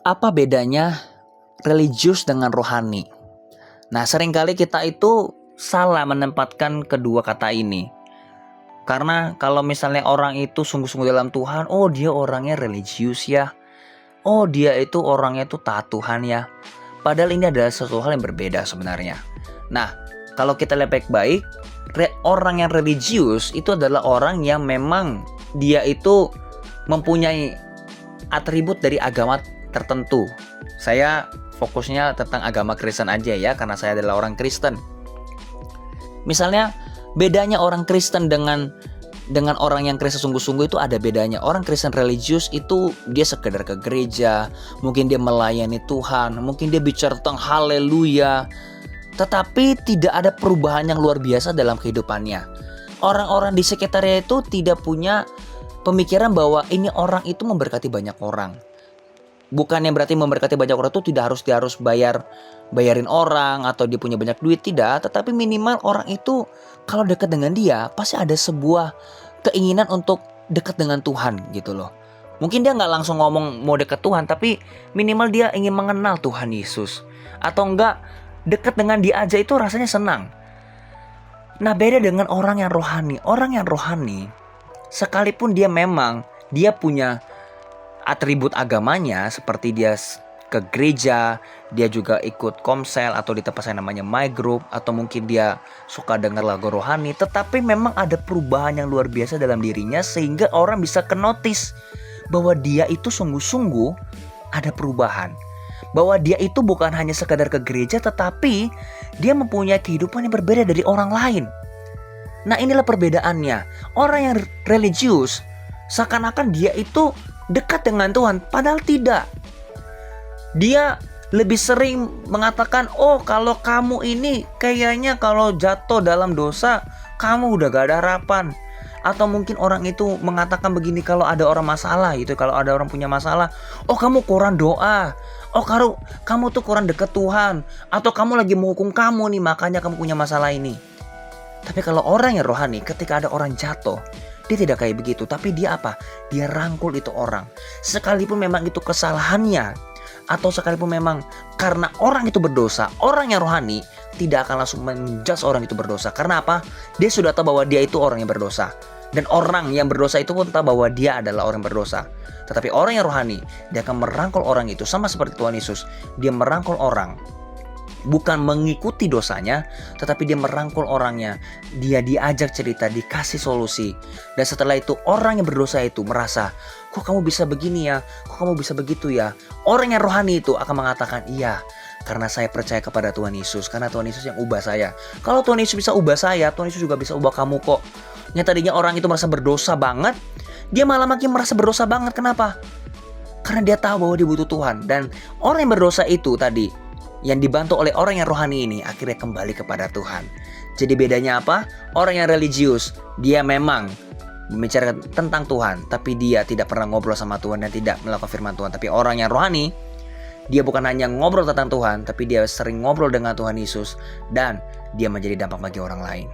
Apa bedanya religius dengan rohani? Nah, seringkali kita itu salah menempatkan kedua kata ini. Karena kalau misalnya orang itu sungguh-sungguh dalam Tuhan, oh dia orangnya religius ya. Oh dia itu orangnya itu taat Tuhan ya. Padahal ini adalah sesuatu hal yang berbeda sebenarnya. Nah, kalau kita lihat baik-baik, orang yang religius itu adalah orang yang memang dia itu mempunyai atribut dari agama tertentu. Saya fokusnya tentang agama Kristen aja ya, karena saya adalah orang Kristen. Misalnya bedanya orang Kristen dengan orang yang Kristen sungguh-sungguh itu ada bedanya. Orang Kristen religius itu dia sekedar ke gereja, mungkin dia melayani Tuhan, mungkin dia bicara tentang haleluya, tetapi tidak ada perubahan yang luar biasa dalam kehidupannya. Orang-orang di sekitarnya itu tidak punya pemikiran bahwa ini orang itu memberkati banyak orang. Bukannya berarti memberkati banyak orang itu dia harus bayarin orang atau dia punya banyak duit, tidak. Tetapi minimal orang itu kalau dekat dengan dia pasti ada sebuah keinginan untuk dekat dengan Tuhan gitu loh. Mungkin dia nggak langsung ngomong mau dekat Tuhan, tapi minimal dia ingin mengenal Tuhan Yesus. Atau enggak dekat dengan dia aja itu rasanya senang. Nah, beda dengan orang yang rohani. Orang yang rohani sekalipun dia memang dia punya atribut agamanya, seperti dia ke gereja, dia juga ikut komsel atau di tempat saya namanya my group, atau mungkin dia suka dengar lagu rohani, tetapi memang ada perubahan yang luar biasa dalam dirinya sehingga orang bisa kenotis bahwa dia itu sungguh-sungguh ada perubahan, bahwa dia itu bukan hanya sekadar ke gereja tetapi dia mempunyai kehidupan yang berbeda dari orang lain. Nah, inilah perbedaannya. Orang yang religius seakan-akan dia itu dekat dengan Tuhan, padahal tidak. Dia lebih sering mengatakan, oh kalau kamu ini kayaknya kalau jatuh dalam dosa kamu udah gak ada harapan. Atau mungkin orang itu mengatakan begini kalau ada orang masalah gitu, kalau ada orang punya masalah, oh kamu kurang doa, oh kamu tuh kurang dekat Tuhan, atau kamu lagi menghukum kamu nih makanya kamu punya masalah ini. Tapi kalau orang yang rohani, ketika ada orang jatuh, dia tidak kayak begitu, tapi dia apa? Dia rangkul itu orang. Sekalipun memang itu kesalahannya, atau sekalipun memang karena orang itu berdosa, orang yang rohani tidak akan langsung menjudge orang itu berdosa. Karena apa? Dia sudah tahu bahwa dia itu orang yang berdosa. Dan orang yang berdosa itu pun tahu bahwa dia adalah orang yang berdosa. Tetapi orang yang rohani, dia akan merangkul orang itu. Sama seperti Tuhan Yesus, dia merangkul orang. Bukan mengikuti dosanya, tetapi dia merangkul orangnya. Dia diajak cerita, dikasih solusi. Dan setelah itu orang yang berdosa itu merasa, kok kamu bisa begini ya, kok kamu bisa begitu ya. Orang yang rohani itu akan mengatakan, iya, karena saya percaya kepada Tuhan Yesus, karena Tuhan Yesus yang ubah saya. Kalau Tuhan Yesus bisa ubah saya, Tuhan Yesus juga bisa ubah kamu kok. Yang tadinya orang itu merasa berdosa banget, dia malah makin merasa berdosa banget. Kenapa? Karena dia tahu bahwa dia butuh Tuhan. Dan orang yang berdosa itu tadi, yang dibantu oleh orang yang rohani ini, akhirnya kembali kepada Tuhan. Jadi bedanya apa? Orang yang religius, dia memang membicarakan tentang Tuhan, tapi dia tidak pernah ngobrol sama Tuhan dan tidak melakukan firman Tuhan. Tapi orang yang rohani, dia bukan hanya ngobrol tentang Tuhan, tapi dia sering ngobrol dengan Tuhan Yesus, dan dia menjadi dampak bagi orang lain.